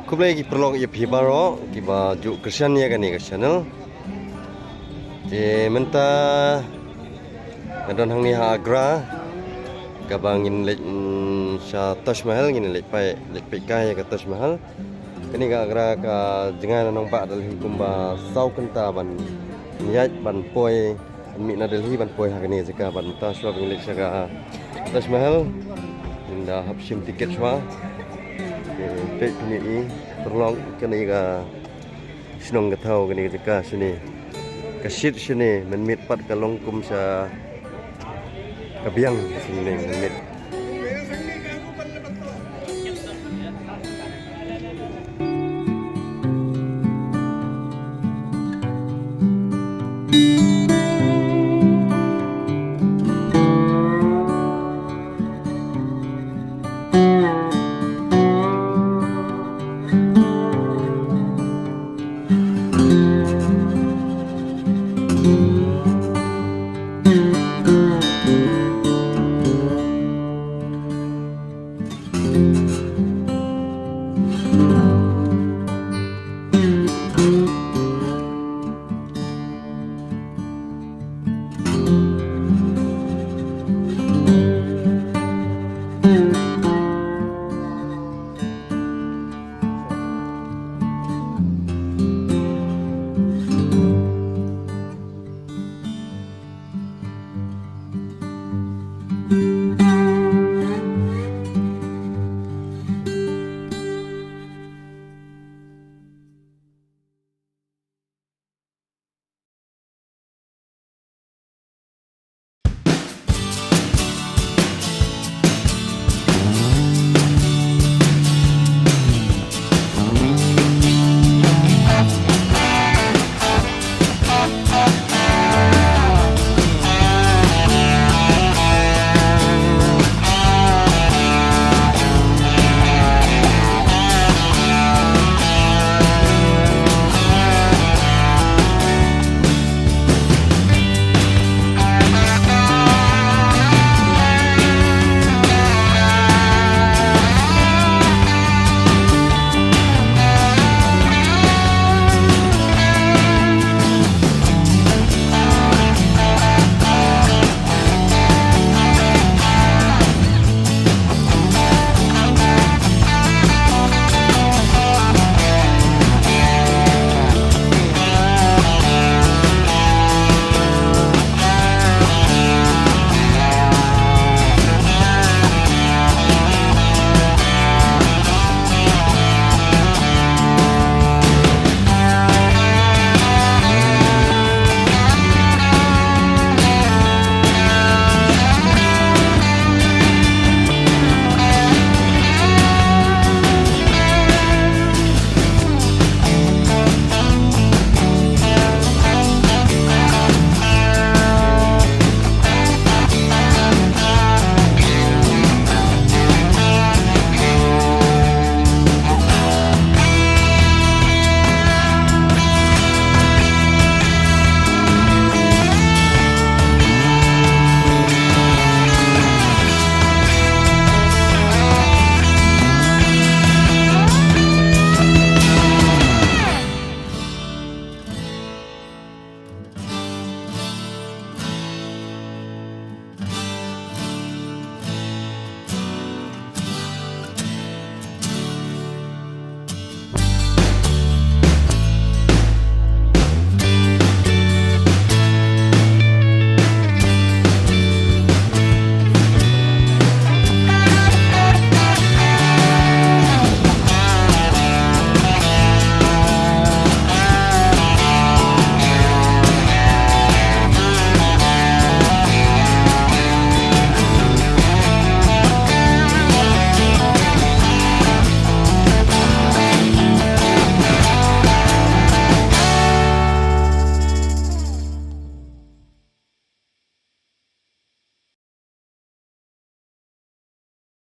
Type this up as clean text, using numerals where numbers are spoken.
kublai ki prolog ye phibaro ki ba ju krishan ye gani ka channel je menta adon hangni ha agra kabangin lek sa Taj Mahal ngin lek pai kai ka Taj Mahal kani ka agra ka jangan nong ba dal kumba sau kenta ban niat ban poi mi na Delhi ban poi ha kani jaka ban ta swab lek saka Taj Mahal inda hapsim tiket swa pek ni i terlong kani ka sinong ka thau kani jaka sini ka sit sini men mit pat ka longkum sa kabiang sini men mit